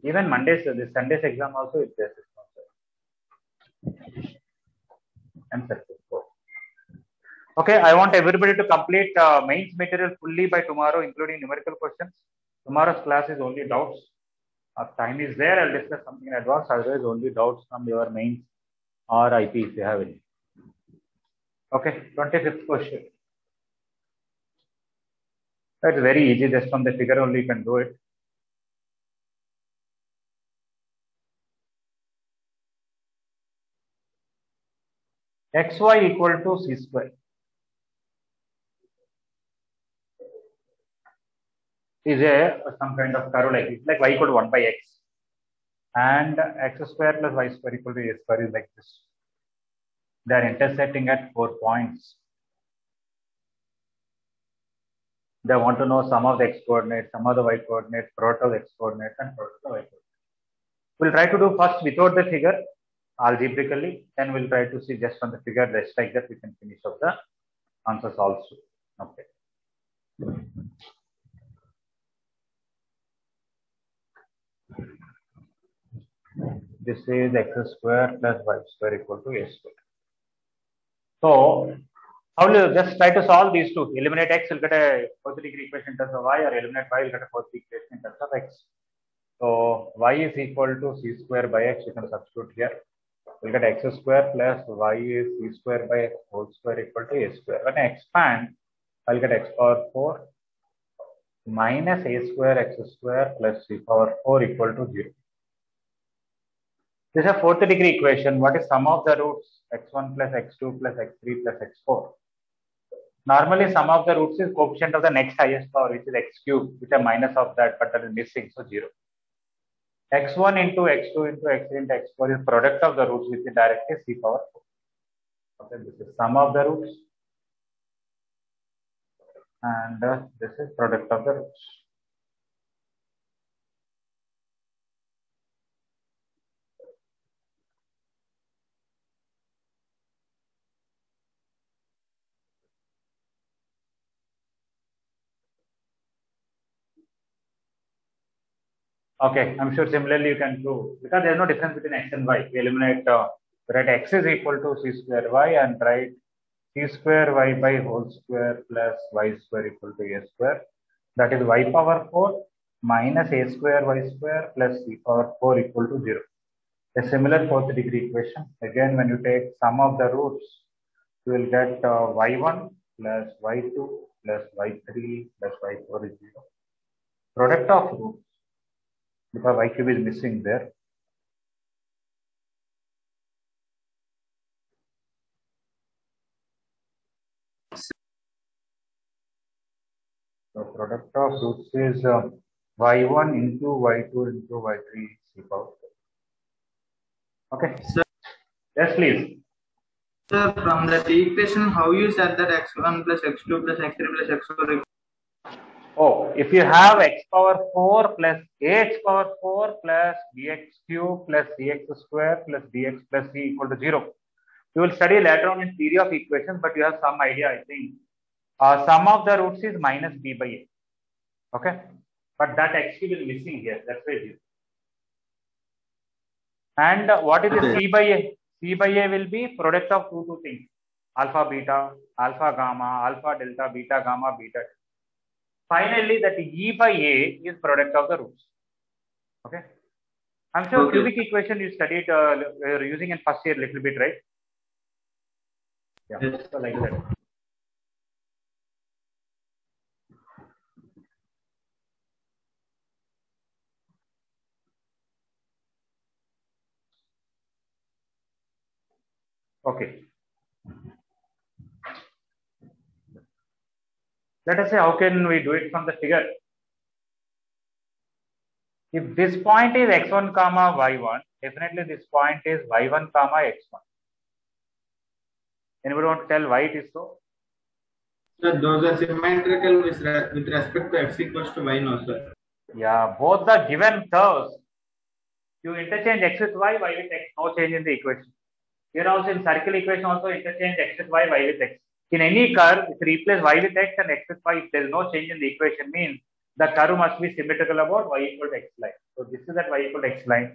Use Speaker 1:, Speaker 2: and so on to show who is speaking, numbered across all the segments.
Speaker 1: Even Mondays, this Sunday's exam also is there. And circle 4. Okay, I want everybody to complete mains material fully by tomorrow, including numerical questions. Tomorrow's class is only doubts. Time is there, I'll discuss something in advance. Otherwise, only doubts from your mains or IP if you have any. Okay, 25th question. It's very easy, just from the figure only you can do it. xy equal to c square is some kind of curve like this, like y equal to 1 by x, and x square plus y square equal to a square is like this. They are intersecting at 4 points. They want to know sum of the x coordinate, sum of the y coordinate, product of the x coordinate, and product of the y coordinate. We'll try to do first without the figure algebraically, then we'll try to see just from the figure, just like that we can finish up the answers also. Okay. This is x square plus y square equal to a square. So, how will you just try to solve these two? Eliminate x, you'll get a fourth degree equation in terms of y, or eliminate y, you'll get a fourth degree equation in terms of x. So, y is equal to c square by x, you can substitute here. We'll get x square plus y is c square by x whole square equal to a square. When I expand, I'll get x power 4 minus a square x square plus c power 4 equal to 0. This is a fourth degree equation. What is sum of the roots? X1 plus x2 plus x3 plus x4. Normally, sum of the roots is coefficient of the next highest power, which is x cube, with a minus of that, but that is missing, so 0. x1 into x2 into x3 into x4 is product of the roots, which is directly c power 4. Okay, this is sum of the roots, and this is product of the roots. Okay, I'm sure similarly you can prove, because there is no difference between x and y. We eliminate, write x is equal to c square y and write c square y by whole square plus y square equal to a square. That is y power 4 minus a square y square plus c power 4 equal to 0. A similar fourth degree equation. Again, when you take sum of the roots, you will get y1 plus y2 plus y3 plus y4 is 0. Product of roots, because y cube is missing there. So product of roots is y1 into y2 into y3 c power. Okay.
Speaker 2: Sir.
Speaker 1: Yes, please.
Speaker 2: Sir, from that equation, how you said that x1 plus x2 plus x3 plus x4?
Speaker 1: Oh, if you have x power 4 plus ax power 4 plus bx cube plus cx square plus dx plus c equal to 0. You will study later on in theory of equations, but you have some idea, I think. Sum of the roots is minus b by a. Okay. But that x cube is missing here. That's why it is. And what is the c by a? C by a will be product of two things. Alpha beta, alpha gamma, alpha delta, beta gamma, beta. Finally, that e by a is product of the roots. Okay. I'm sure cubic equation you studied using in first year a little bit, right? Yeah.
Speaker 2: Yes.
Speaker 1: So like that. Okay. Let us say how can we do it from the figure. If this point is x1 comma y1, definitely this point is y1 comma x1. Anybody want to tell why it is so?
Speaker 2: Sir, those are symmetrical with respect to x equals to y, no, sir.
Speaker 1: Yeah, both the given curves, you interchange x with y, y with x, no change in the equation. Here also in circle equation also interchange x with y, y with x. In any curve, if you replace y with x and x with y, if there is no change in the equation, means the curve must be symmetrical about y equal to x line. So this is at y equal to x line.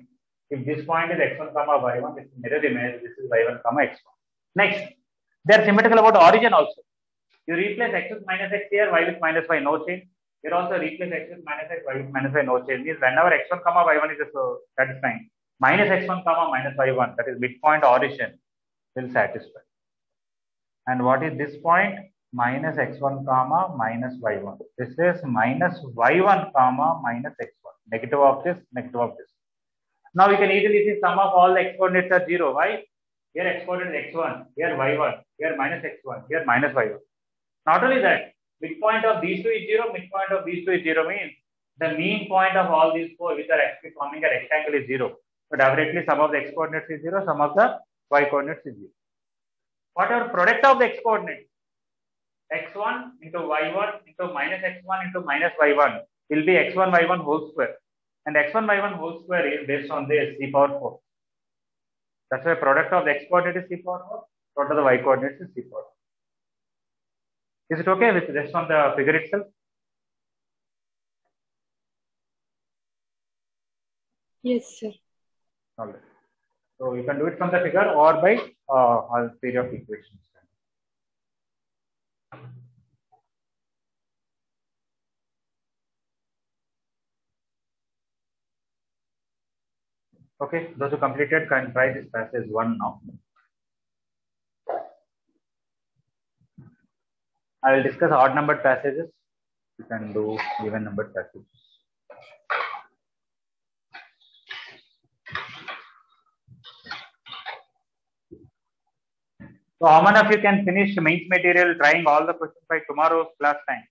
Speaker 1: If this point is x1 comma y1, this is mirror image. This is y1 comma x1. Next, they are symmetrical about the origin also. You replace x with minus x here, y with minus y, no change. Here also replace x with minus x, y with minus y, no change. Means whenever x1 comma y1 is satisfying, minus x1 comma minus y1, that is midpoint origin, will satisfy. And what is this point? Minus x1 comma minus y1. This is minus y1 comma minus x1. Negative of this, negative of this. Now we can easily see sum of all the x coordinates are 0. Why? Here x coordinate is x1, here y1, here minus x1, here minus y1. Not only that, midpoint of these two is 0, midpoint of these two is 0 means the mean point of all these four which are actually forming a rectangle is 0. So definitely sum of the x coordinates is 0, sum of the y coordinates is 0. Whatever product of the x coordinates, x1 into y1 into minus x1 into minus y1 will be x1 y1 whole square. And x1 y1 whole square is based on this c power 4. That's why product of the x coordinate is c power 4, product of the y coordinates is c power 4. Is it okay with rest on the figure itself?
Speaker 3: Yes, sir.
Speaker 1: All right. So you can do it from the figure or by all theory of equations. Okay, those who completed can try this passage 1 now. I will discuss odd numbered passages. You can do even numbered passages. So how many of you can finish mains material trying all the questions by tomorrow's class time?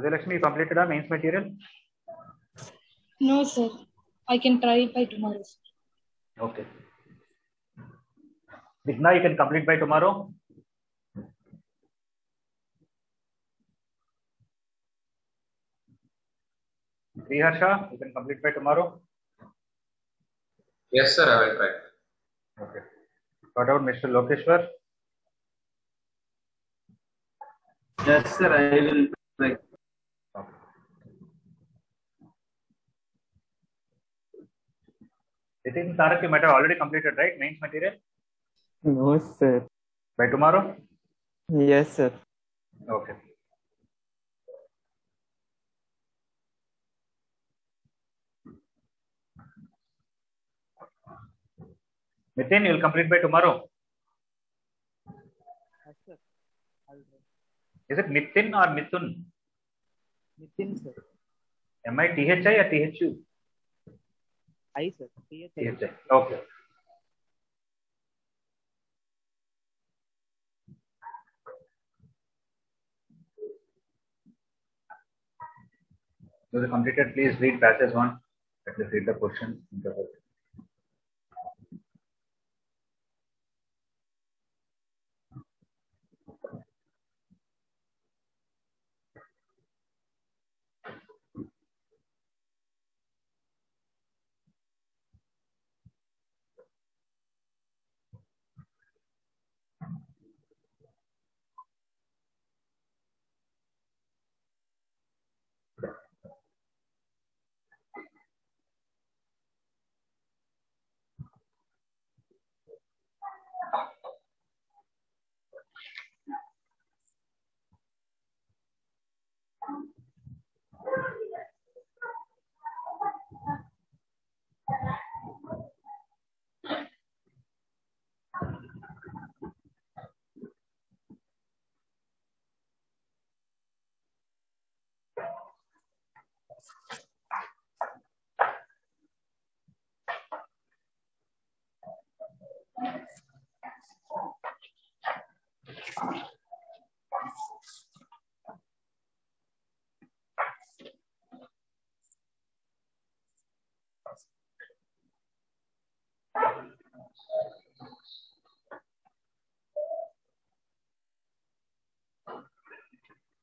Speaker 1: Lakshmi, you completed our mains material?
Speaker 3: No, sir. I can try it by tomorrow, sir.
Speaker 1: Okay. Vigna, you can complete by tomorrow? Harsha, you can complete by tomorrow?
Speaker 4: Yes, sir, I will try.
Speaker 1: Okay. What about Mr. Lokeshwar?
Speaker 2: Yes, sir, I will try.
Speaker 1: Okay. Nitin, Tarak, you might have already completed, right? Mains material?
Speaker 5: No, sir.
Speaker 1: By tomorrow?
Speaker 5: Yes, sir.
Speaker 1: Okay. Nitin, you will complete by tomorrow?
Speaker 5: Yes, sir.
Speaker 1: Is it Nitin or Mithun?
Speaker 5: Nitin, sir.
Speaker 1: M-I-T-H-I or T-H-U?
Speaker 5: I, sir.
Speaker 1: T-H-I. Okay. Those who completed, please read passage 1. At least read the question.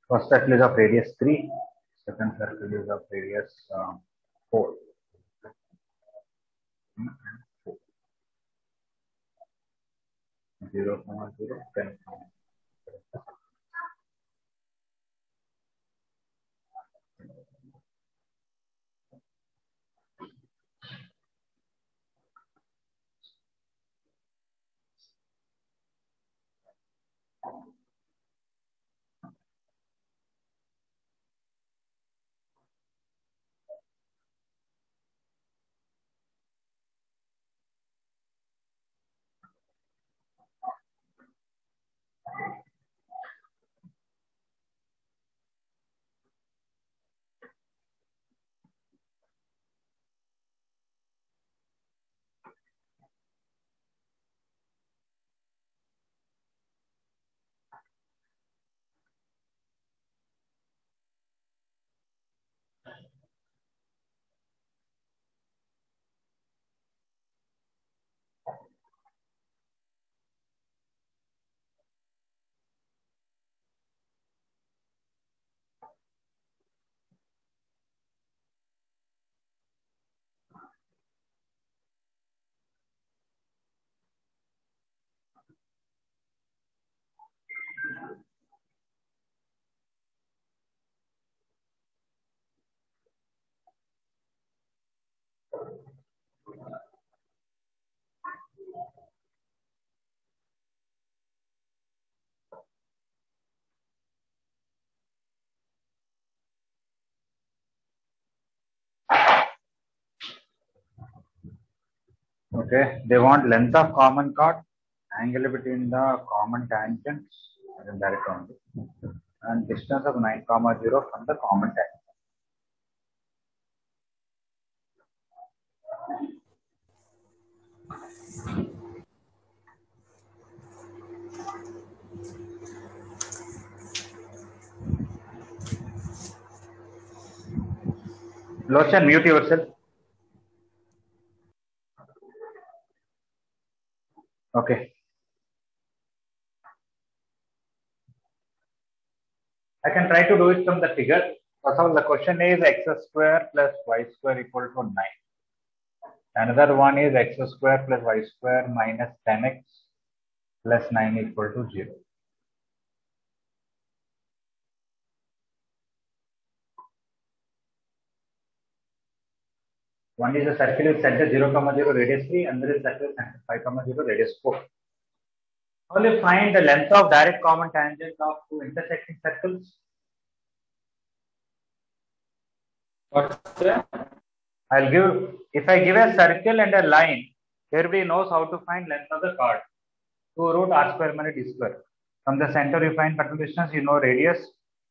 Speaker 1: First circle is of radius 3, second circle is of radius 4. 0, 0, 10. Okay, they want length of common chord, angle between the common tangents, and direct only, and distance of 9, 0 from the common tangent. Loshan, mute yourself. Okay. I can try to do it from the figure. First of all, the question is x square plus y square equal to 9. Another one is x square plus y square minus 10x plus 9 equal to 0. One is a circle with center 0, 0 radius 3, another is circle with center 5, 0 radius 4. Only find the length of direct common tangent of two intersecting circles.
Speaker 2: What's that?
Speaker 1: I'll give, if I give a circle and a line, everybody knows how to find length of the chord. 2 root r square minus d square. From the center you find particular distance, you know radius,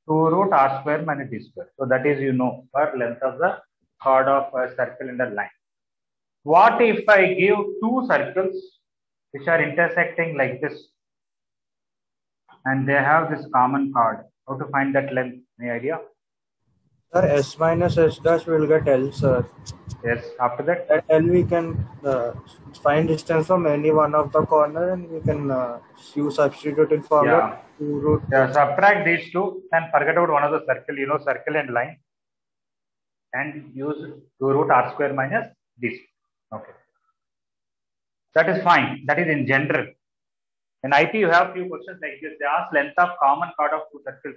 Speaker 1: 2 root r square minus d square. So that is, you know, for length of the chord of a circle and a line. What if I give two circles which are intersecting like this and they have this common chord? How to find that length? Any idea?
Speaker 4: Sir, S minus S dash will get L, sir.
Speaker 1: Yes, after that?
Speaker 4: At L we can find distance from any one of the corner and we can use substituting formula.
Speaker 1: Yeah. Subtract these two and forget about one of the circle, you know, circle and line, and use 2 root r square minus d square. Okay. That is fine. That is in general. In IT, you have few questions like this. They ask length of common chord of two circles.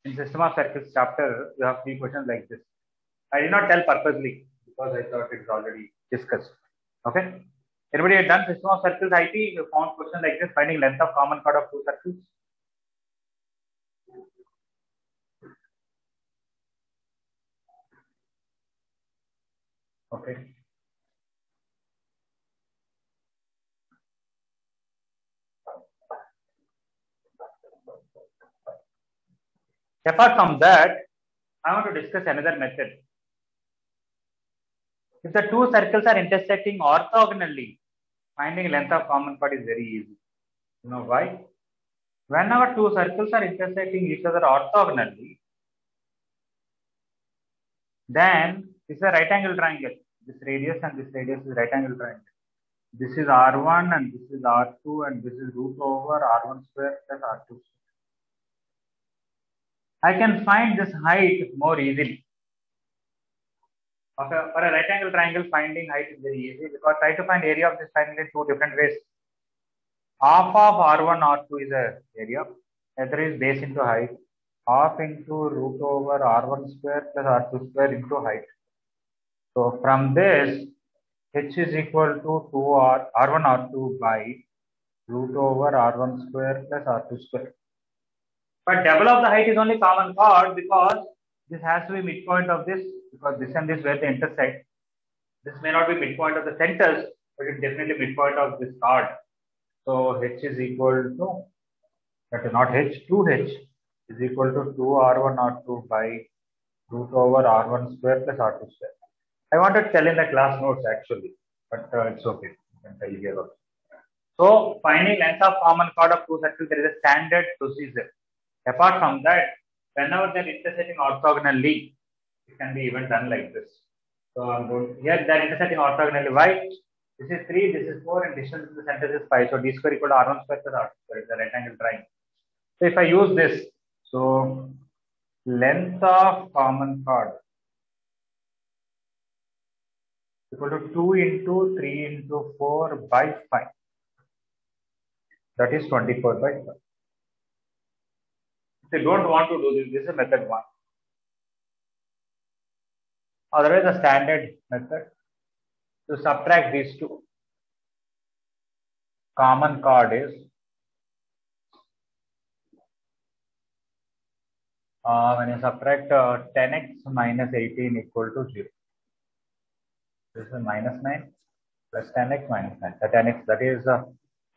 Speaker 1: In system of circles chapter, you have 3 questions like this. I did not tell purposely because I thought it's already discussed. Okay. Everybody had done system of circles IT? You found question like this, finding length of common chord of two circles. Okay. Apart from that, I want to discuss another method. If the two circles are intersecting orthogonally, finding length of common chord is very easy. You know why? Whenever two circles are intersecting each other orthogonally, then it's a right angle triangle. This radius and this radius is right angle triangle. This is R1 and this is R2 and this is root over R1 square plus R2 square. I can find this height more easily. For a right angle triangle, finding height is very easy because try to find area of this triangle in 2 different ways. half of R1 R2 is a area. Other is base into height. Half into root over R1 square plus R2 square into height. So from this, H is equal to 2R R1 R2 by root over R1 square plus R2 square. But double of the height is only common chord because this has to be midpoint of this, because this and this where they intersect. This may not be midpoint of the centers, but it's definitely midpoint of this chord. So H is equal to, that is not H, 2H is equal to 2R1 R2 by root over R1 square plus R2 square. I wanted to tell in the class notes actually, but it's okay. You can tell here also. So finding length of common chord of two circles, there is a standard procedure. Apart from that, whenever they're intersecting orthogonally, it can be even done like this. So I'm going here, they're intersecting orthogonally. Why? This is 3, this is 4, and distance to the center is 5. So d square equal to r1 square plus r2 square. It's a rectangle triangle. So if I use this, so length of common chord equal to 2 into 3 into 4 by 5. That is 24 by 5. If you don't want to do this, this is method 1. Otherwise, the standard method to subtract these two. Common chord is when you subtract 10x minus 18 equal to 0. This is minus 9 plus 10x minus 9. The 10x, that is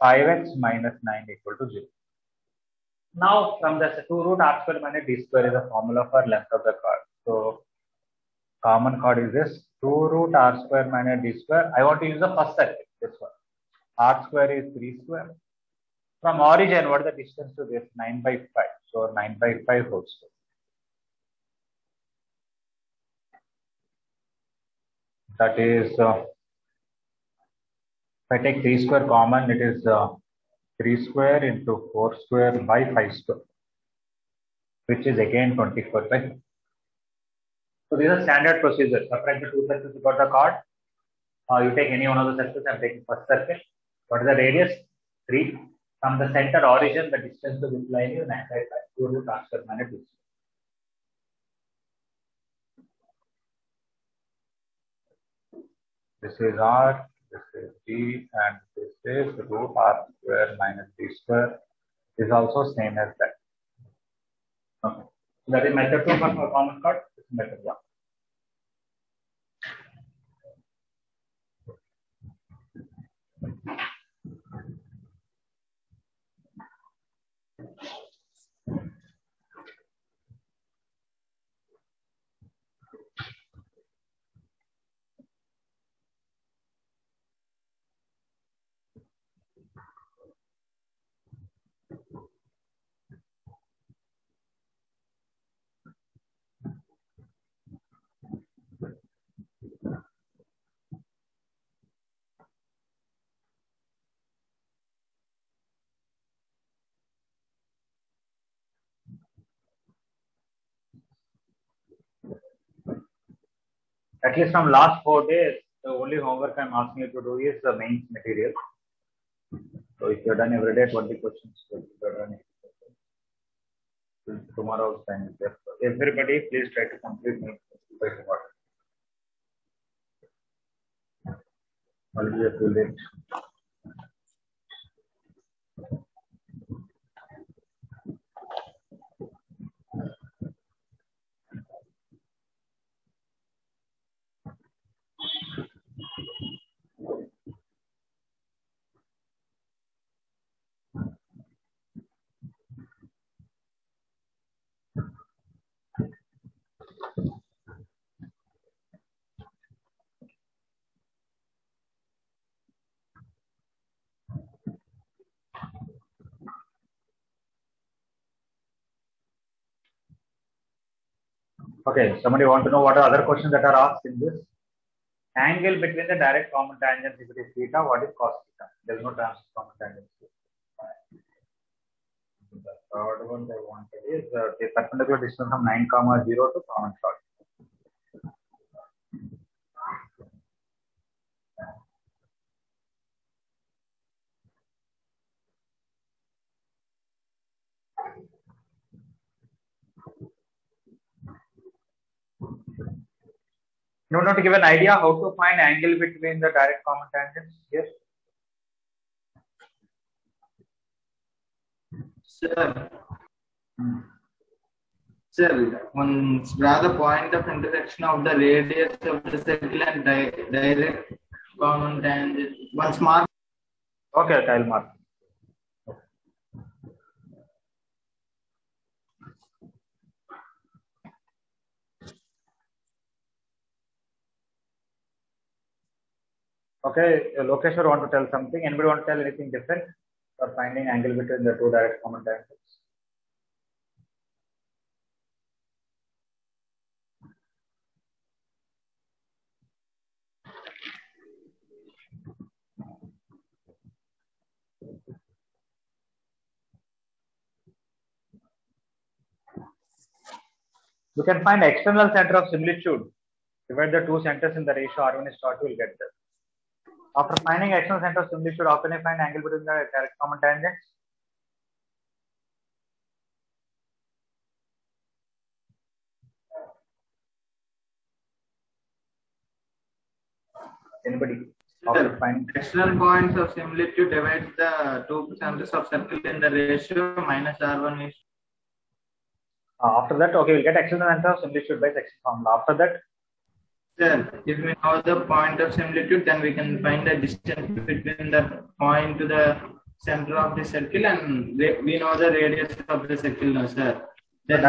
Speaker 1: 5x minus 9 equal to 0. Now, from the 2 root r square minus d square is a formula for length of the chord. So, common chord is this 2 root r square minus d square. I want to use the first circle, this one. R square is 3 square. From origin, what is the distance to this? 9 by 5. So 9 by 5 whole square. That is, if I take 3 square common, it is 3 square into 4 square by 5 square, which is again 24 by 5. So these are standard procedures. Subtract the two circles, you got the chord. You take any one of the circles. I'm taking first circle. What is the radius? 3. From the center origin, the distance to this line is 9 by 5. 2 root r square minus d square. This is r, this is d, and this is root r square minus d square. Is also same as that. Okay. So that is method 2 for common chord. This is method 1. At least from last 4 days, the only homework I'm asking you to do is the main material. So if you're done every day, 20 questions. So if you're done tomorrow's time is there. So everybody, please try to complete main by tomorrow. Already too late. Okay, somebody want to know what are other questions that are asked in this? Angle between the direct common tangents, if it is theta, what is cos theta? There is no common tangent. The third one they wanted is the perpendicular distance from 9, 0 to common chord. You want to give an idea how to find angle between the direct common tangents here?
Speaker 2: Sir. Sir, once draw the point of intersection of the radius of the circle and direct common tangent. Once mark.
Speaker 1: Okay, I'll mark. Okay, Lokeshwar want to tell something. Anybody want to tell anything different for finding angle between the two direct common tangents? You can find external center of similitude. Divide the two centers in the ratio R1 is to R2, will get that. After finding external center of similitude, how can I find angle between the direct common tangents? Anybody? After finding
Speaker 2: external points of similitude, divide the two centers of circle in the ratio minus R1 is.
Speaker 1: After that, okay, we'll get external center of similitude by section formula. After that,
Speaker 2: sir, if we know the point of similitude, then we can find the distance between the point to the center of the circle, and we know the radius of the circle now, sir. Then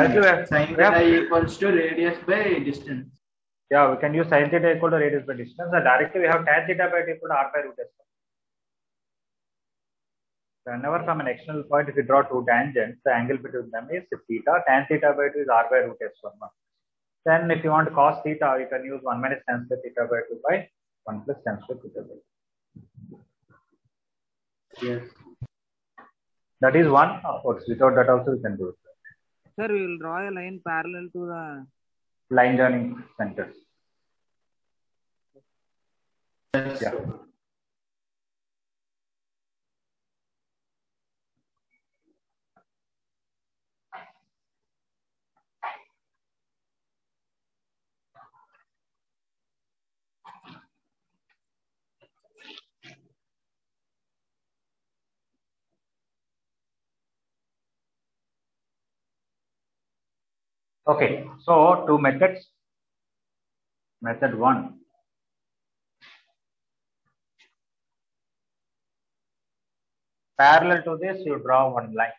Speaker 2: sin theta equals to radius by distance.
Speaker 1: Yeah, we can use sin theta equal to radius by distance. And directly we have tan theta by equal to r by root s. Whenever from an external point, if you draw two tangents, the angle between them is theta. Tan theta by 2 is r by root s1. Then if you want cos theta, you can use 1 minus tan square theta by 2 by 1 plus tan square theta by 2.
Speaker 2: Yes.
Speaker 1: That is one, of course. Without that also we can do it.
Speaker 5: Sir, we will draw a line parallel to the
Speaker 1: line joining centers.
Speaker 2: Yes.
Speaker 1: Yeah. Okay, so two methods. Method 1. Parallel to this, you draw one line.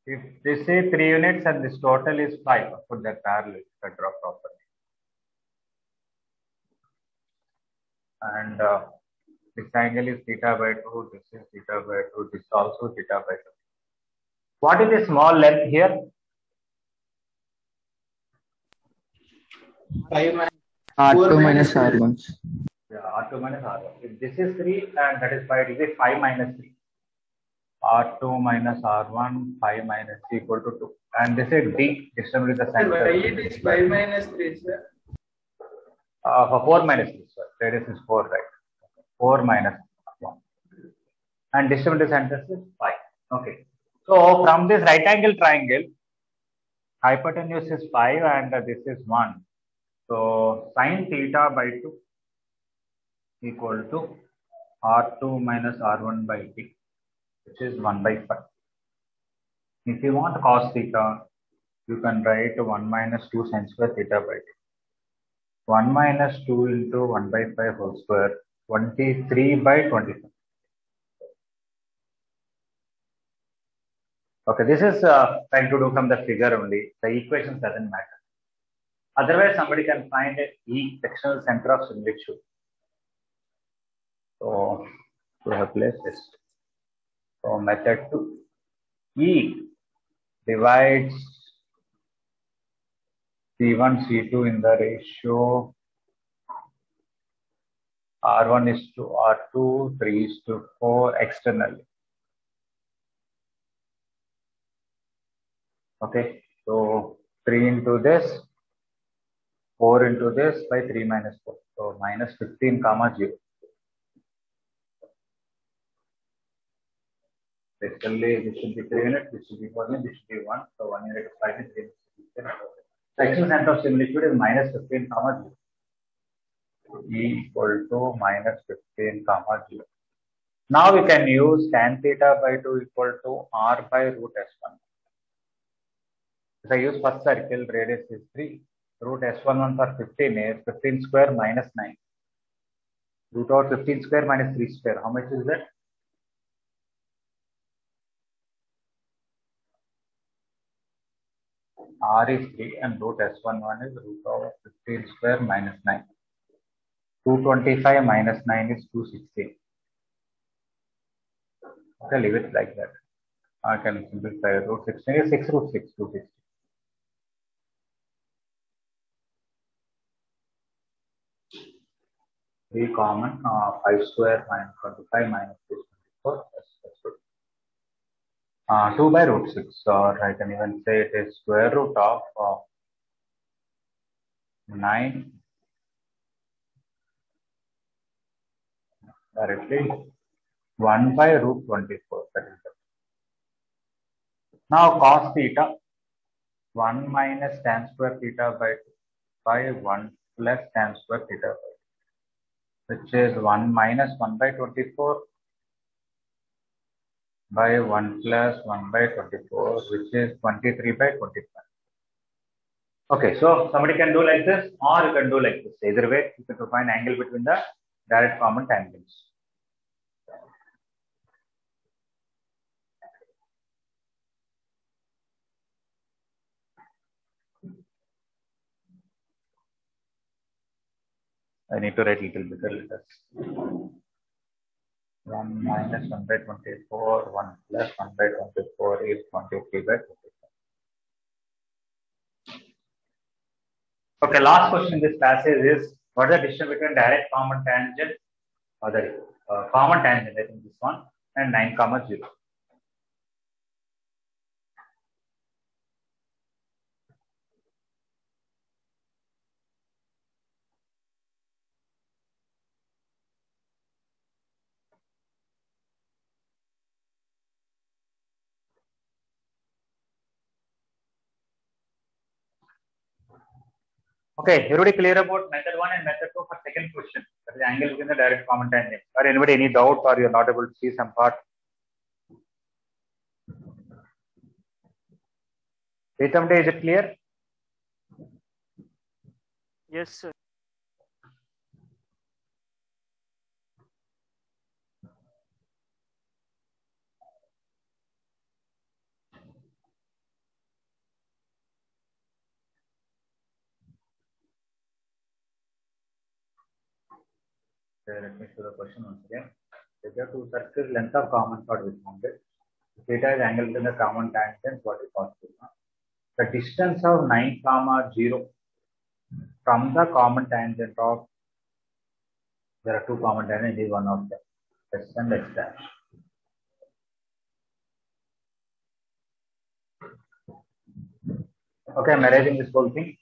Speaker 1: If they say 3 units and this total is 5, put that parallel, draw properly. And this angle is theta by 2, this is theta by 2, this is also theta by 2. What is the small length here?
Speaker 2: 5 minus
Speaker 5: R2 minus R1.
Speaker 1: Yeah, R2 minus R1. If this is 3 and that is 5, it is 5 minus 3. R2 minus R1, 5 minus 3 equal to 2. And this is D, distance with the center.
Speaker 2: Why it is 5 minus 3, sir?
Speaker 1: For 4 minus 3, sir. Radius is 4, right? 4 minus 1. And distance with the center is 5. Okay. So from this right angle triangle, hypotenuse is 5 and this is 1. So sin theta by 2 equal to R2 minus R1 by D, which is 1 by 5. If you want cos theta, you can write 1 minus 2 sin square theta by 2. 1 minus 2 into 1 by 5 whole square, 23 by 25. Okay, this is trying to do from the figure only. The equation doesn't matter. Otherwise, somebody can find E, external center of similitude. So, we have placed this. So, method 2. E divides C1, C2 in the ratio R1 is to R2, 3 is to 4 externally. Okay, so 3 into this, 4 into this by 3 minus 4. So minus 15 comma 0. Basically, this should be 3 units, this should be 4 units, this should be 1. So 1 unit is 5 units, 3 units. The external center of similitude is minus 15 comma 0. equal to minus 15 comma 0. Now we can use tan theta by 2 equal to r by root s1. If I use first circle, radius is 3. Root s11 for 15 is 15 square minus 9. Root over 15 square minus 3 square. How much is that? R is 3 and root s11 is root over 15 square minus 9. 225 minus 9 is 216. Okay, leave it like that. I can simplify. Root 16 is 6 root 6, 260. Be common, 5 square minus 25 minus 224. That's good. 2 by root 6, or I can even say it is square root of 9 directly 1 by root 24. That is it. Now cos theta 1 minus tan square theta by 1 plus tan square theta by 2, which is 1 minus 1 by 24 by 1 plus 1 by 24, which is 23 by 25. Okay, so somebody can do like this, or you can do like this. Either way, you can find angle between the direct common tangents. I need to write little bigger letters. 1 minus 1 by 24, 1 plus 1 by 24 is 23 by 25. Okay, last question in this passage is, what is the distance between direct common tangent, or the common tangent, I think this one, and 9 comma 0. Okay, everybody clear about method 1 and method 2 for second question? That is angle between the direct common tangent. Or anybody any doubt, or you're not able to see some part? Pritamde, is it clear?
Speaker 5: Yes, sir.
Speaker 1: Okay, let me show the question once again. If there are two circles, length of common chord is bounded. Theta is angle between the common tangents, what is possible? The distance of 9 comma 0 from the common tangent of, there are two common tangents, is one of them, S and S dash. Okay, I'm erasing this whole thing.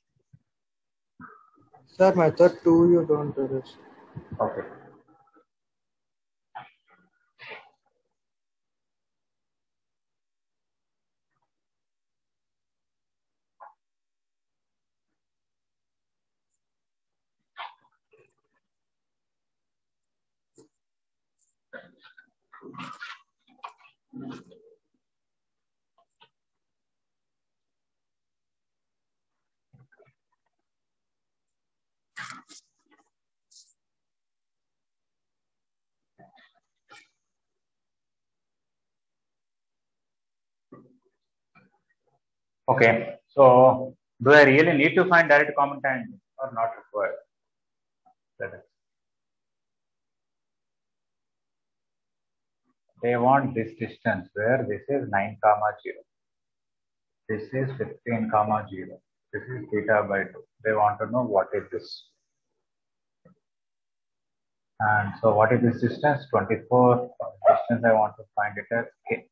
Speaker 4: Sir, method 2 you don't do this.
Speaker 1: Okay. Okay, so do I really need to find direct common tangent or not required? They want this distance where this is 9 comma 0. This is 15 comma 0. This is theta by 2. They want to know what is this. And so what is this distance? 24. Distance I want to find it as k.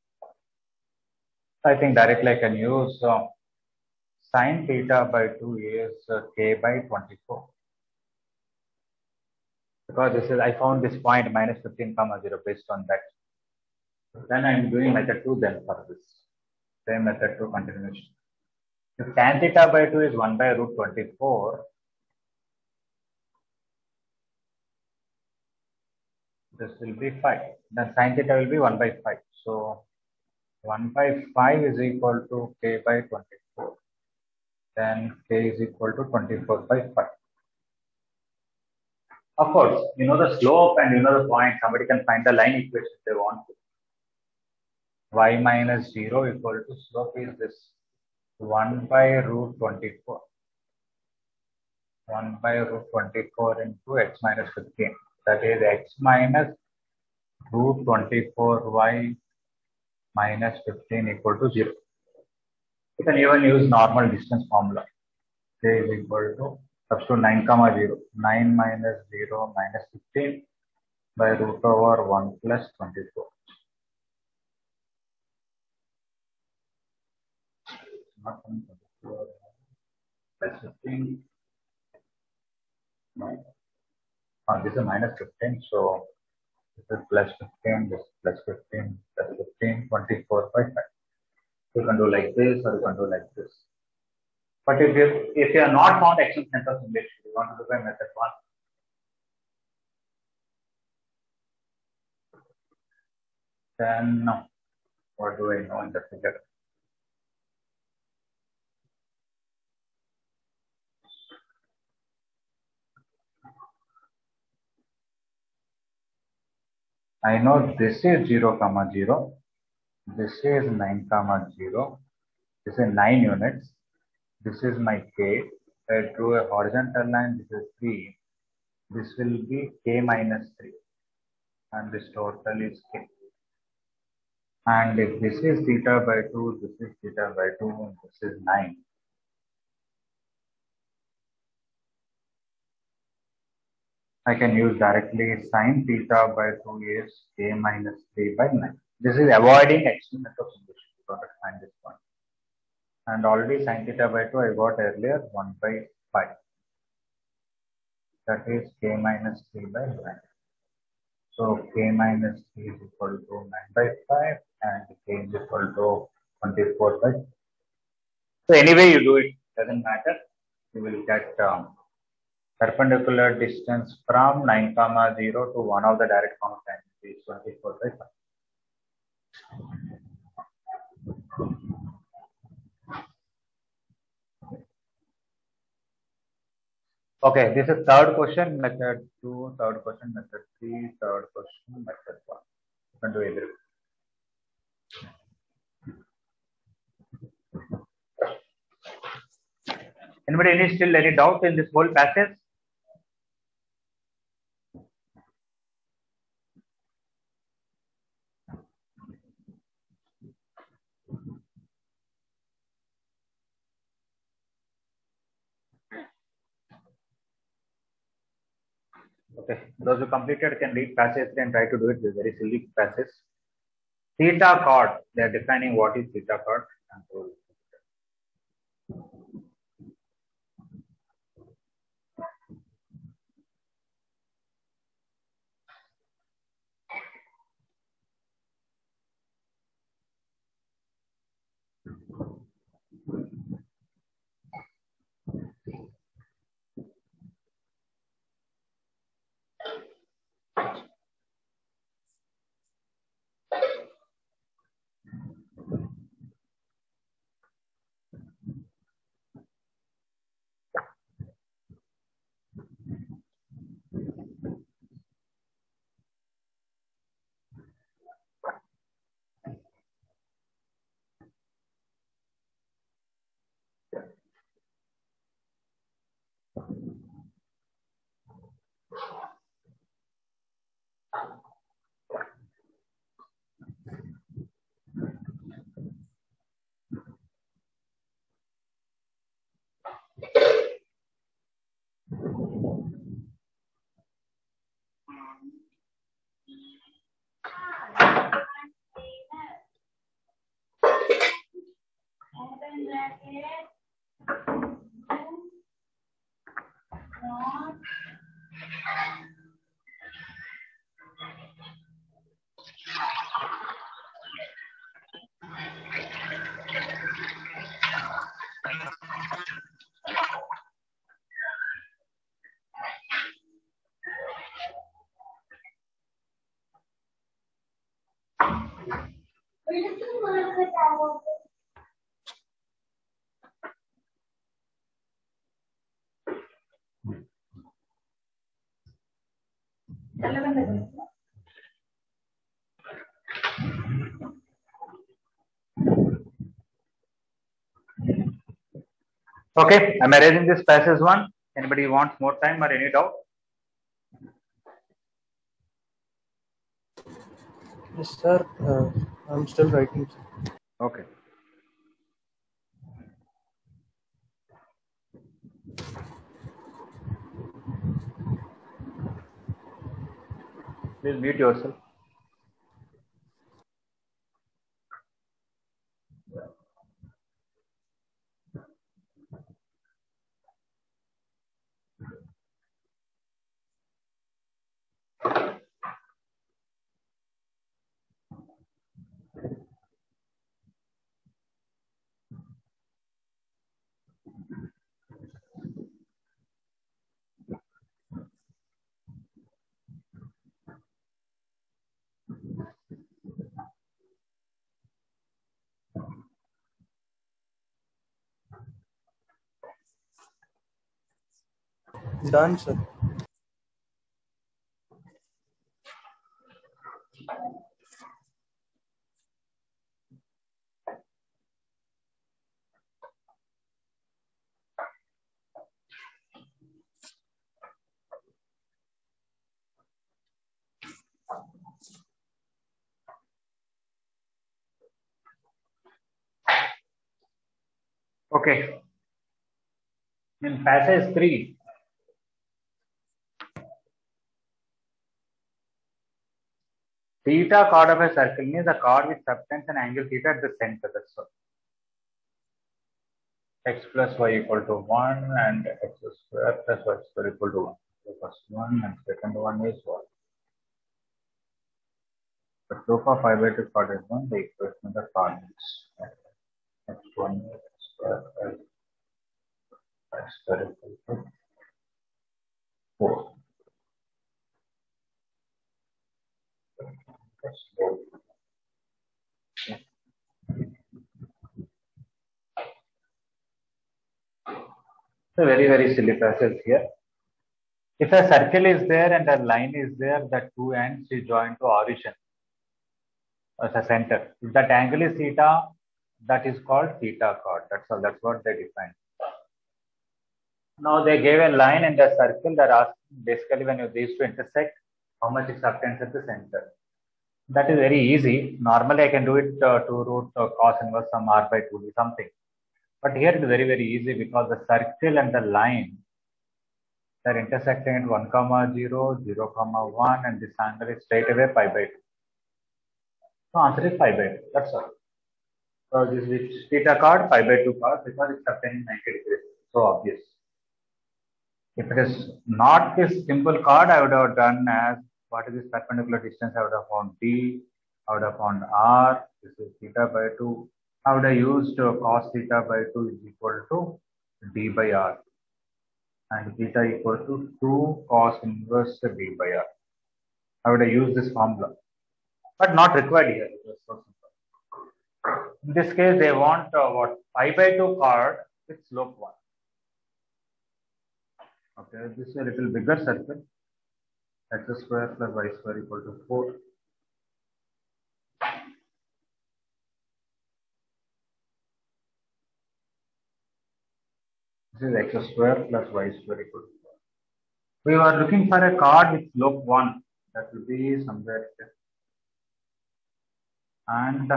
Speaker 1: I think directly I can use sine theta by 2 is k by 24. Because this is, I found this point minus 15 comma 0 based on that. Then I am doing method 2 then for this. Same method 2 continuation. If tan theta by 2 is 1 by root 24, This will be 5. Then sin theta will be 1 by 5. So 1 by 5 is equal to k by 24. Then k is equal to 24 by 5. Of course, you know the slope and you know the point. Somebody can find the line equation if they want to. Y minus 0 equal to slope is this 1 by root 24. 1 by root 24 into x minus 15. That is x minus root 24y minus 15 equal to 0. You can even use normal distance formula. K is equal to substitute 9 comma 0. 9 minus 0 minus 15 by root over 1 plus 24. Not 24 plus 15. No. This is minus 15. So this is plus 15, this is plus 15, plus 15, 24 by 5. You can do like this or you can do like this. But if you are not found action center of simulation, you want to do by method 1. Then what do I know in the figure? I know this is 0 comma 0. This is 9 comma 0. This is 9 units. This is my k. I drew a horizontal line. This is 3. This will be k minus 3. And this total is k. And if this is theta by 2, this is theta by 2, and this is 9. I can use directly sin theta by 2 is k minus 3 by 9. This is avoiding extreme method of solution. You got to find this one. And already sin theta by 2 I got earlier 1 by 5. That is k minus 3 by 9. So k minus 3 is equal to 9 by 5 and k is equal to 24 by 2. So anyway you do it, doesn't matter. You will get perpendicular distance from 9 comma 0 to one of the direct constants is 24 by 5. Okay, this is third question, method 2, third question, method 3, third question, method 1. You can do either. Anybody still any doubt in this whole passage? Okay, those who completed can read passage and try to do it. It's a very silly passage. Theta chord, they are defining what is theta chord. Okay, I'm arranging this passage one. Anybody wants more time or any doubt?
Speaker 4: Yes, sir. I'm still writing.
Speaker 1: Okay. Please mute yourself.
Speaker 4: Done, sir.
Speaker 1: Okay. In passage 3, theta chord of a circle means a chord which subtends an angle theta at the center. That's all. X plus y equal to 1 and x square plus y square equal to 1. The first one and second one is what? The slope of pi by 2 chord is 1. The equation of the chord is x1 square plus y square equal to 4. It's a very silly passage here. If a circle is there and a line is there, the two ends is joined to origin as a center. If that angle is theta, that is called theta chord. That's all. That's what they define. Now they gave a line and a circle. They're asking basically when these two intersect, how much it subtends at the center. That is very easy. Normally I can do it 2 root cos inverse some r by 2 something. But here it is very easy because the circle and the line, they're intersecting at 1, 0, 0, 1, and this angle is straight away pi by 2. So answer is pi by 2. That's all. So this is theta chord, pi by 2 chord because it's subtending 90 degrees. So obvious. If it is not this simple chord, I would have done as what is this perpendicular distance? I would have found d, I would have found r. This is theta by 2. I would have used cos theta by 2 is equal to d by r. And theta equal to 2 cos inverse d by r. I would have used this formula. But not required here. It was so simple. In this case, they want what? Pi by 2 chord with slope 1. Okay, this is a little bigger circle. X square plus y square equal to 4. This is x square plus y square equal to 4. We were looking for a chord with slope 1. That will be somewhere here. And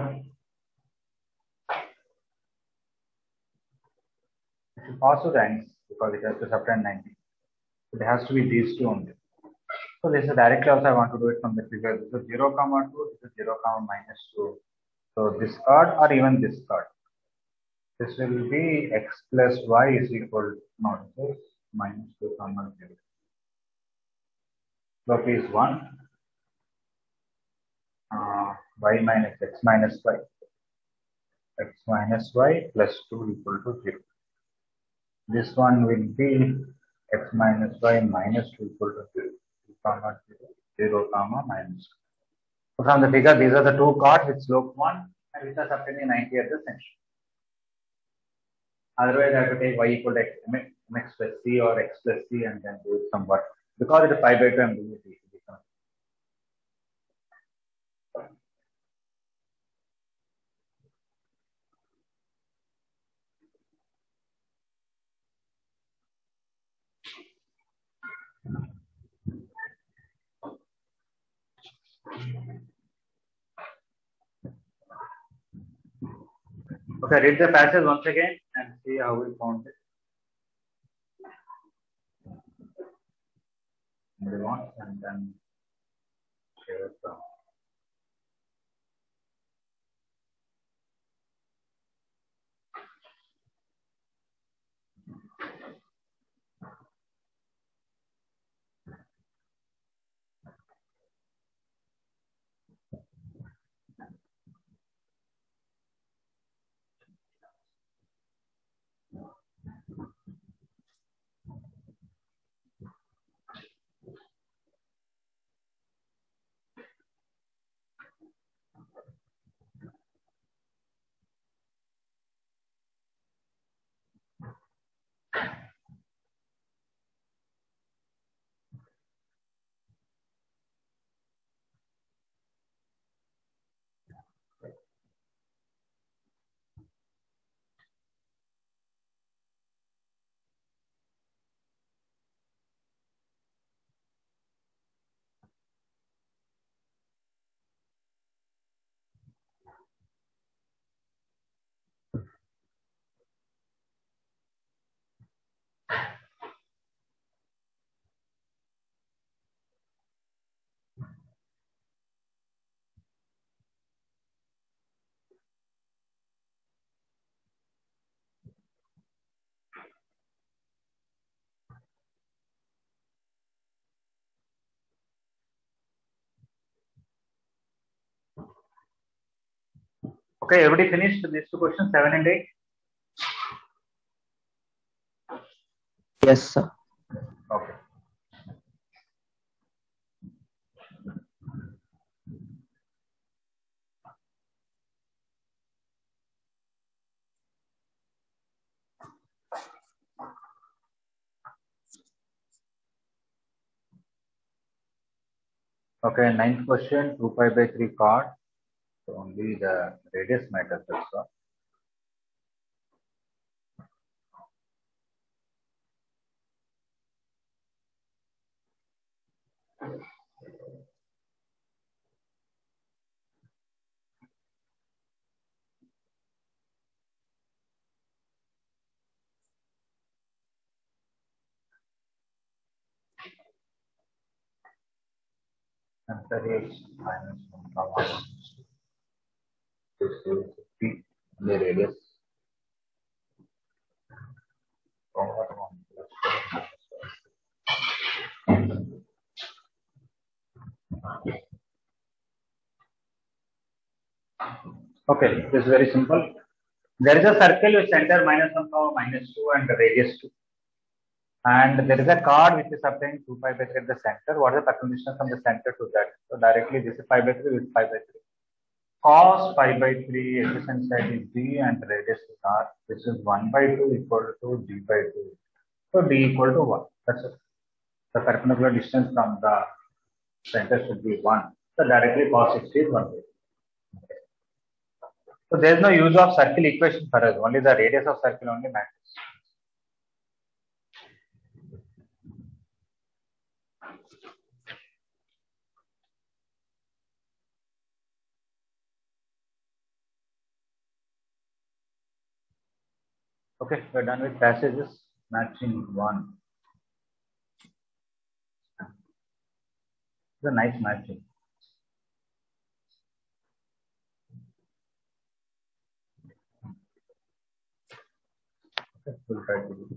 Speaker 1: it should pass through the ends because it has to subtend 90. It has to be these two only. So this is directly also I want to do it from the figure. This is 0, 2, this is 0, minus 2. So this chord or even this chord. This will be x plus y is equal to not this minus 2, 0. Slope is 1. Y minus x minus y. X minus y plus 2 equal to 0. This one will be x minus y minus 2 equal to 0. 0, minus 2. So from the figure, these are the two chords with slope 1 and which are subtending 90 at the center. Otherwise, I have to take y equal to mx plus c or x plus c and then do it somewhat. Because it is pi by 2, I am doing it easily. Okay, read the passage once again and see how we found it. Move on and then share it down. Okay, everybody finished these two questions, 7 and 8?
Speaker 5: Yes, sir.
Speaker 1: Okay. Okay, ninth question, 2 pi by 3 chord. So only the radius matters, that's all. Answer is minus 1 comma 1. This is 50, the radius. Over 1 plus 4 minus 1. Okay, this is very simple. There is a circle with center minus 1 comma minus 2 and the radius 2. And there is a chord which is obtained 2 pi by 3 at the center. What is the perpendicular from the center to that? So directly this is pi by 3 with pi by 3. Cos pi by 3 adjacent side is d and the radius is r. This is 1 by 2 equal to d by 2. So d equal to 1. That's it. The perpendicular distance from the center should be 1. So directly cos 60 is 1 by 2. So there is no use of circle equation for us. Only the radius of circle only matters. Okay, we're done with passages. Matching 1. It's a nice matching. Okay, we'll try to do it.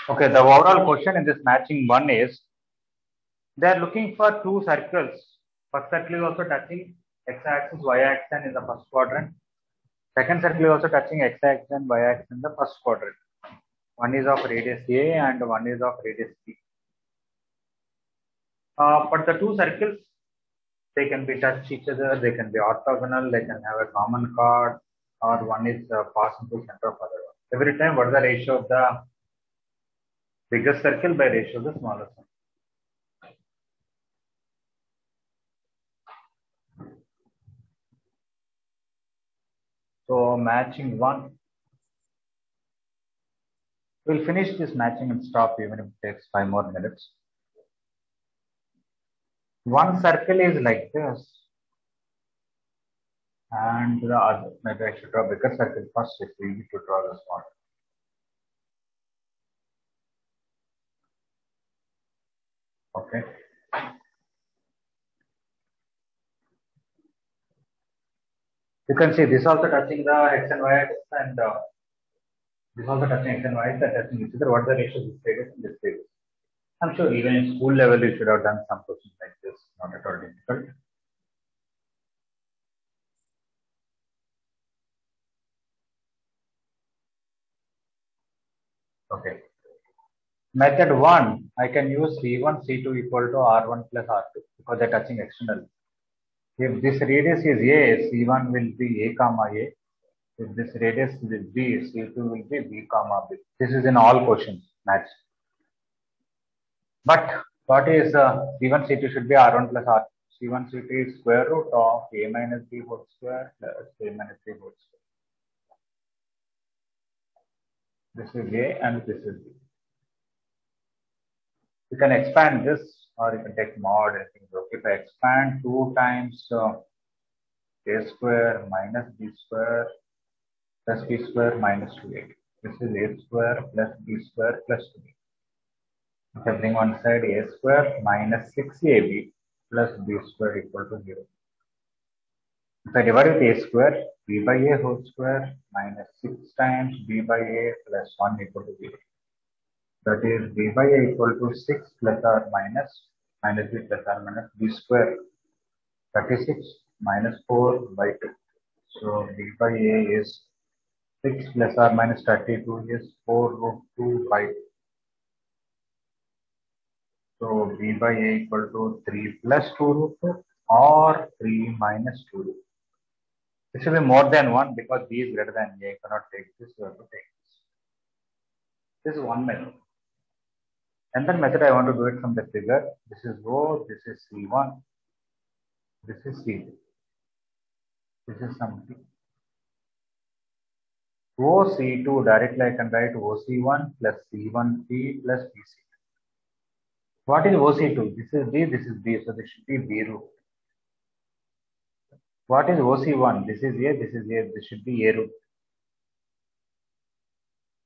Speaker 1: Okay, the overall question in this matching one is they are looking for two circles. First circle is also touching x-axis, y-axis in the first quadrant. Second circle is also touching x-axis and y-axis in the first quadrant. One is of radius A and one is of radius B. But the two circles, they can be touch each other, they can be orthogonal, they can have a common chord, or one is passing through center of other one. Every time, what is the ratio of the biggest circle by ratio of the smaller circle? So matching one. We'll finish this matching and stop even if it takes 5 more minutes. One circle is like this. And the other, maybe I should draw bigger circle first. It's easy to draw the small. Okay. You can see this also touching the x and y axis, and this also touching x and y axis, touching each other. What is the ratio of this radius and this radius? I'm sure even in school level you should have done some questions like this. Not at all difficult. Okay. Method 1, I can use C1, C2 equal to R1 plus R2 because they're touching externally. If this radius is A, C1 will be A comma A. If this radius is B, C2 will be B comma B. This is in all questions match. But what is C1, C2 should be R1 plus R2. C1, C2 is square root of A minus B whole square plus A minus B whole square. This is A and this is B. You can expand this or you can take mod. If I expand 2 times A square minus B square plus B square minus 2A. This is A square plus B square plus 2A. If I bring one side, A square minus 6AB plus B square equal to 0. If I divide with A square, B by A whole square minus 6 times B by A plus 1 equal to 0. That is B by A equal to 6 plus or minus B plus or minus B square. 36 minus 4 by 2. So B by A is 6 plus or minus 32 is 4 root 2 by 2. So B by A equal to 3 plus 2 root 2 or 3 minus 2 root 2. This will be more than 1 because B is greater than A. You cannot take this, you have to take this. This is one method. Another method I want to do it from the figure. This is O, this is C1, this is C2. This is something. OC2 directly I can write OC1 plus C1P plus BC. What is OC2? This is B, this is B, so this should be B root. What is OC1? This is A, this is A, this should be A root.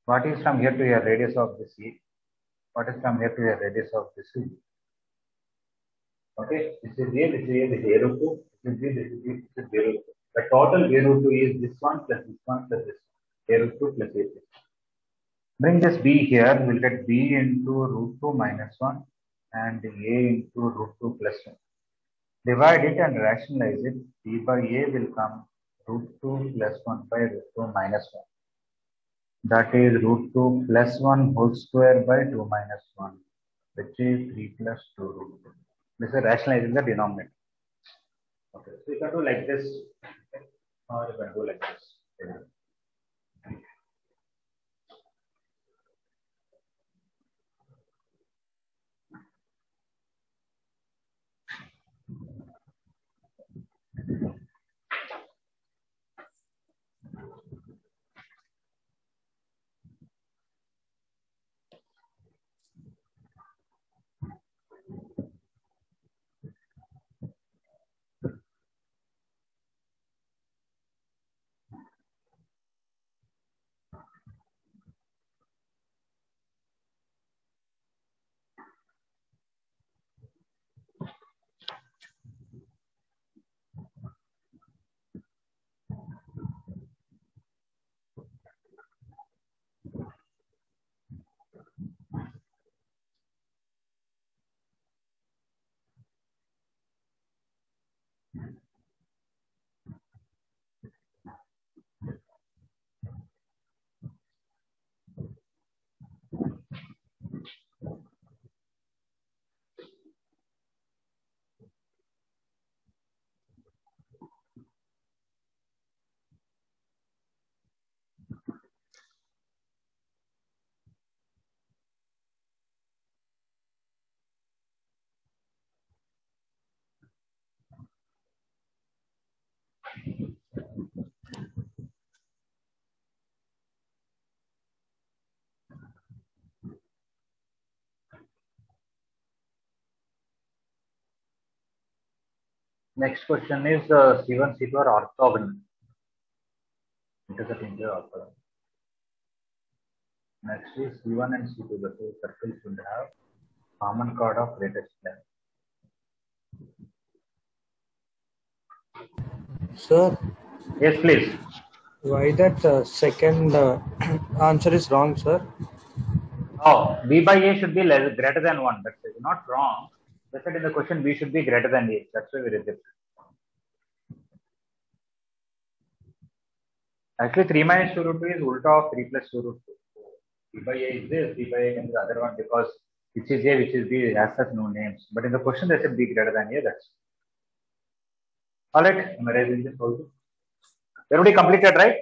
Speaker 1: What is from here to here radius of this E? What is from here to here radius of this E? Okay, this is A, this is A, this is A root 2, this is B, this is B, this is B root 2. The total A root 2 is this one plus this one plus this one. A root 2 plus A plus. Bring this B here, we'll get B into root 2 minus 1 and A into root 2 plus 1. Divide it and rationalize it. B by A will come root 2 plus 1 by root 2 minus 1. That is root 2 plus 1 whole square by 2 minus 1, which is 3 plus 2 root 2. This is rationalizing the denominator. Okay, so you can do like this, or you can do like this. Next question is C1, C2 are orthogonal. Intersecting the orthogonal. Next is C1 and C2, the two circles should have common chord of greatest length.
Speaker 4: Sir,
Speaker 1: Yes, please.
Speaker 4: why that second answer is wrong, sir?
Speaker 1: Oh, B by A should be greater than 1. That's not wrong. They said in the question B should be greater than A. That's why we reject. Actually, 3 minus 2 root 2 is ulta of 3 plus 2 root 2. B by A is this, B by A can be the other one because which is A, which is B, has such no names. But in the question they said B greater than A. That's all right. I'm erasing this also. Everybody completed, right?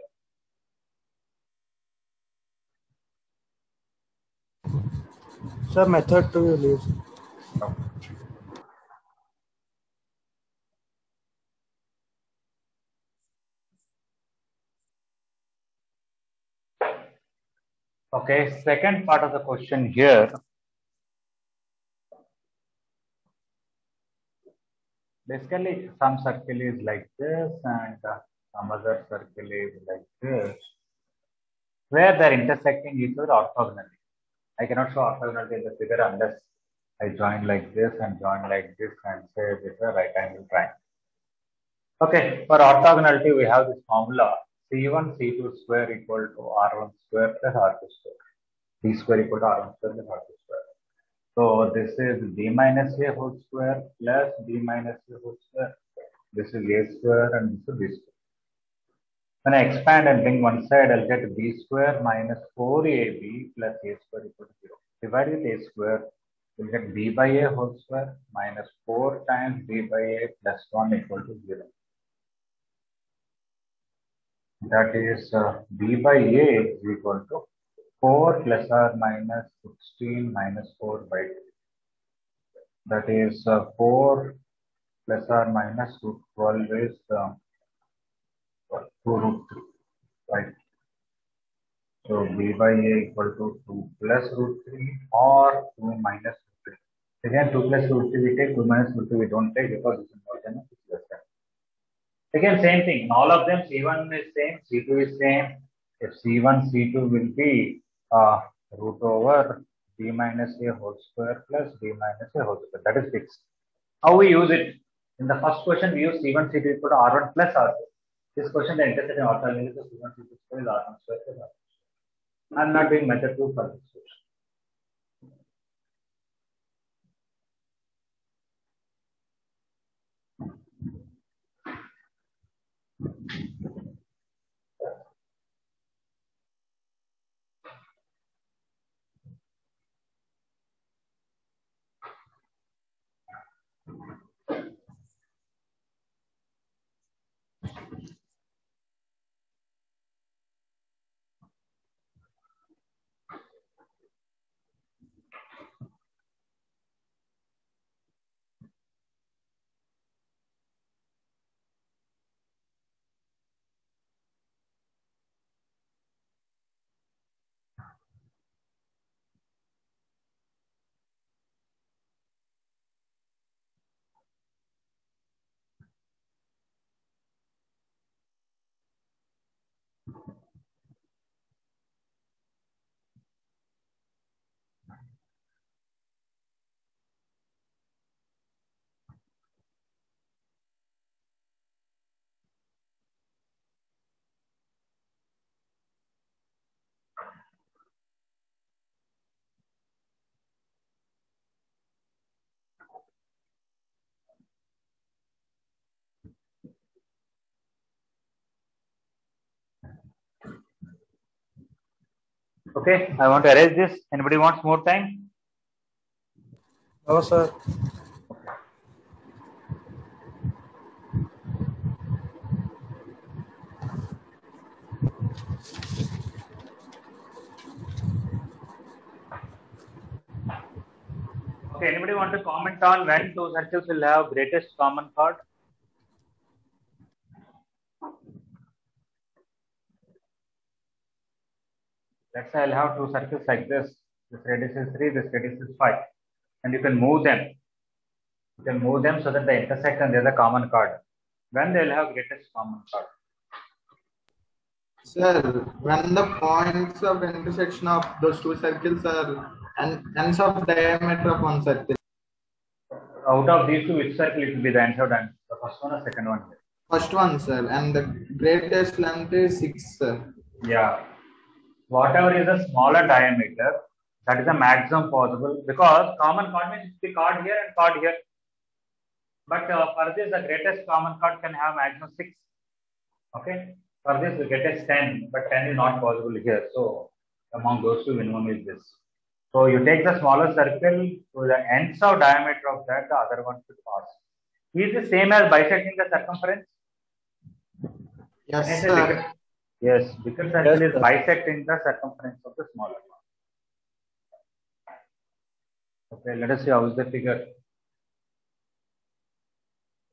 Speaker 4: Sir, method 2 you leave.
Speaker 1: No. Okay, second part of the question here. Basically, some circle is like this and some other circle is like this, where they're intersecting each other orthogonally. I cannot show orthogonality in the figure unless I join like this and join like this and say this is a right angle triangle. Okay, for orthogonality, we have this formula C1 C2 square equal to R1 square plus R2 square. D square equal to R1 square plus R2 square. So this is B minus A whole square plus B minus A whole square. This is A square and this is B square. When I expand and bring one side, I'll get B square minus 4AB plus A square equal to 0. Divide with A square, we'll get B by A whole square minus 4 times B by A plus 1 equal to 0. That is B by A is equal to 4 plus or minus 16 minus 4 by 2. That is 4 plus or minus root 12 is 2 root 3, right? So B by A equal to 2 plus root 3 or 2 minus root 3. Again, 2 plus root 3 we take, 2 minus root 3 we don't take because it's more than less than. Again, same thing. In all of them, C1 is same, C2 is same. If C1, C2 will be root over B minus A whole square plus B minus A whole square. That is fixed. How we use it? In the first question, we use C1, C2 equal to R1 plus R2. This question, the intersection orthogonal is C1, C2 square is R1 square plus R2. I'm not doing method 2 for this question. Okay, I want to erase this. Anybody wants more time?
Speaker 4: No, sir.
Speaker 1: Okay, anybody want to comment on when two circles will have greatest common chord? Let's say I'll have two circles like this. This radius is 3, this radius is 5. And you can move them. You can move them so that they intersect and there's a common chord. When they will have greatest common chord.
Speaker 2: Sir, when the points of intersection of those two circles are ends of diameter of one circle.
Speaker 1: Out of these two, which circle it will be the ends of the first one or second one?
Speaker 2: First one, sir, and the greatest length is 6, sir.
Speaker 1: Yeah. Whatever is a smaller diameter, that is the maximum possible, because common chord means the chord here and chord here. But for this, the greatest common chord can have maximum 6. Okay. For this, the greatest 10, but 10 is not possible here. So among those two, minimum is this. So you take the smaller circle to the ends of diameter of that, the other one should pass. Is the same as bisecting the circumference?
Speaker 2: Yes, sir.
Speaker 1: Yes, bigger circle is bisecting the circumference of the smaller one. Okay, let us see how is the figure.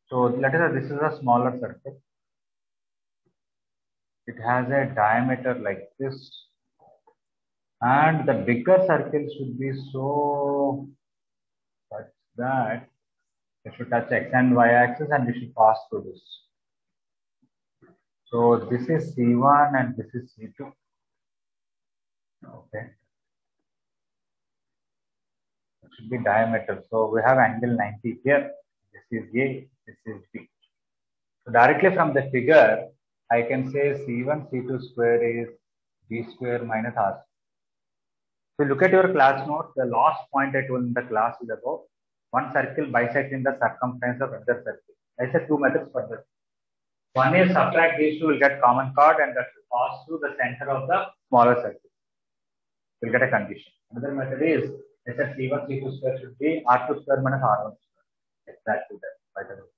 Speaker 1: So let us say this is a smaller circle. It has a diameter like this, and the bigger circle should be so such that it should touch x and y axis and we should pass through this. So this is C1 and this is C2. Okay. It should be diameter. So we have angle 90 here. This is A, this is B. So directly from the figure, I can say C1, C2 square is B square minus R. So look at your class note. The last point I told in the class is about one circle bisecting the circumference of another circle. I said two methods for this. One is subtract these two, will get common chord and that will pass through the center of the smaller circle. We'll get a condition. Another method is I said C1, C2 square should be R2 square minus R1 square. Exactly that, by the way.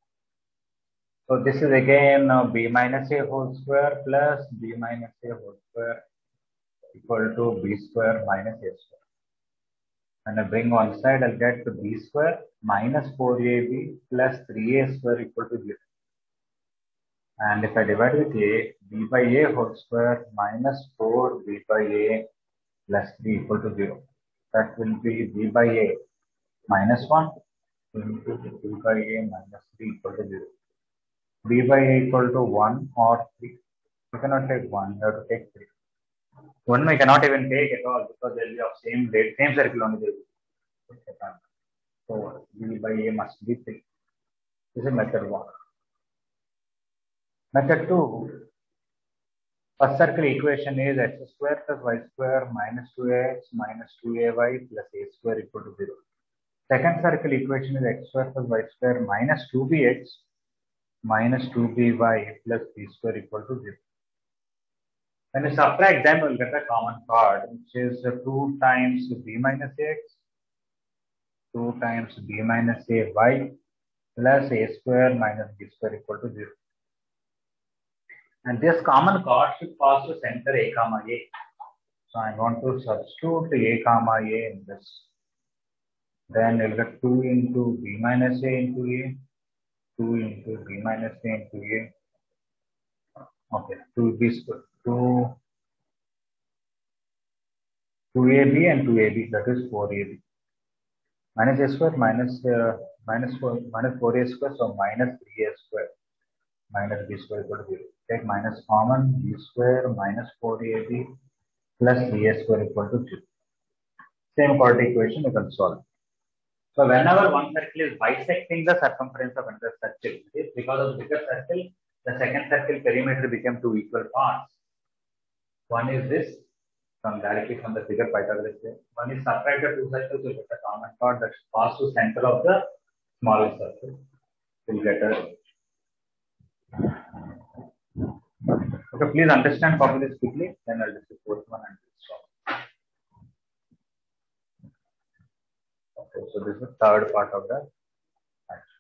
Speaker 1: So this is again B minus A whole square plus B minus A whole square equal to B square minus A square. And I bring one side, I'll get to B square minus 4AB plus 3A square equal to 0. And if I divide with A, B by A whole square minus 4B by A plus 3 equal to 0. That will be B by A minus 1 into B by A minus 3 equal to 0. B by A equal to 1 or 3. You cannot take 1, you have to take 3. 1 we cannot even take at all because they will be of same rate, same circle only. So B by A must be 3. This is method 1. Method 2, first circle equation is x square plus y square minus 2x minus 2ay plus a square equal to 0. Second circle equation is x square plus y square minus 2bx minus 2by plus b square equal to 0. When you subtract them, we'll get a common chord, which is 2 times b minus ax, 2 times b minus ay plus a square minus b square equal to 0. And this common chord should pass to center a comma a. So I want to substitute a comma a in this. Then we'll get 2 into b minus a into a, 2 into b minus a into a. Okay, 2b square, 2ab and 2ab, that is 4ab. Minus a square minus 4a square, so minus 3a square minus b square equal to 0. Take minus common, b square minus 4ab plus 3a square equal to 0. Same quadratic equation you can solve. So whenever one circle is bisecting the circumference of another circle, it is because of the bigger circle, the second circle perimeter became two equal parts. One is this, from directly from the figure Pythagoras. One is subtract the two circles, you get a common chord that pass to center of the smaller circle. You'll get a. Okay, please understand copy this quickly, then I'll just report one and solve. Okay, so this is the third part of the action.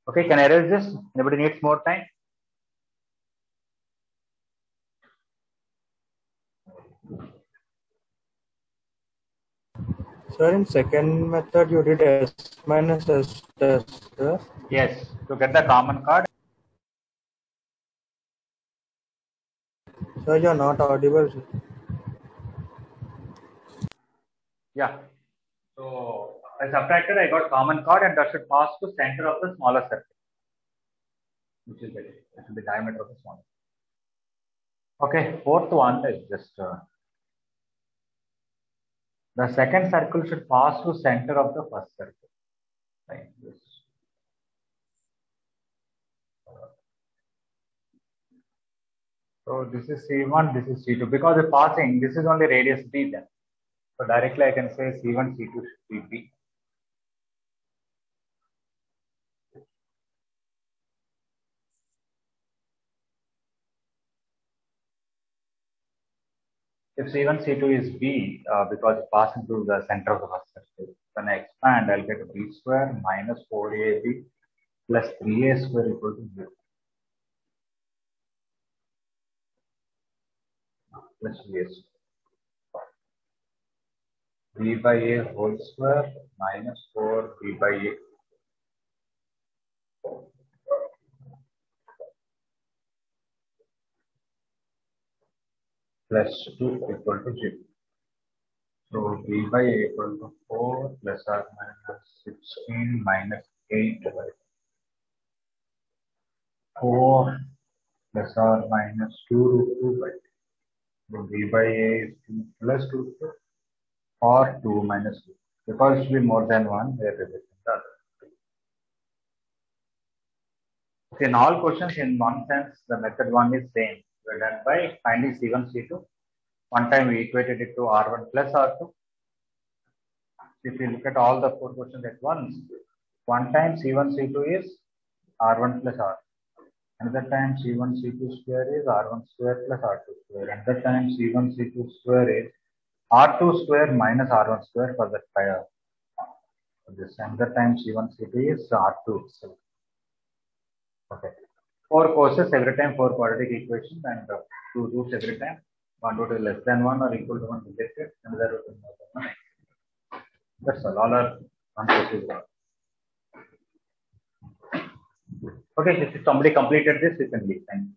Speaker 1: Okay, can I erase this? Anybody needs more time?
Speaker 4: Sir, in second method, you did S minus S test, sir?
Speaker 1: Yes, to get the common chord.
Speaker 4: Sir, you're not audible, sir.
Speaker 1: Yeah. So I subtracted, I got common chord, and that should pass to center of the smaller circle, which is the diameter of the smaller. Okay, fourth one is just the second circle should pass to center of the first circle, like this. So this is C1, this is C2. Because we're passing, this is only radius B then. So directly I can say C1, C2 should be B. If C1, C2 is B, because it passes through the center of the first circle, when I expand, I'll get B square minus 4AB plus 3A square equal to 0. Plus B square. B by A whole square minus 4B by A. Plus 2 equal to 0. So B by A equal to 4 plus or minus 16 minus 8 by 4 plus or minus 2 root 2 by 2. So B by A is 2 plus 2 or 2 minus 2. Because it should be more than 1, we are rejecting the other. Okay, in all questions, in one sense, the method 1 is same. We are done by finding C1, C2. One time we equated it to R1 plus R2. If you look at all the 4 questions at once, one time C1, C2 is R1 plus R. Another time C1, C2 square is R1 square plus R2 square. Another time C1, C2 square is R2 square minus R1 square for that fire. This another time C1, C2 is R2 itself. Okay. 4 courses every time, 4 quadratic equations and 2 roots every time. One root is less than 1 or equal to 1 rejected. Another root is more than 1. That's all. All are one courses. Okay, if somebody completed this, you can leave. Thank you.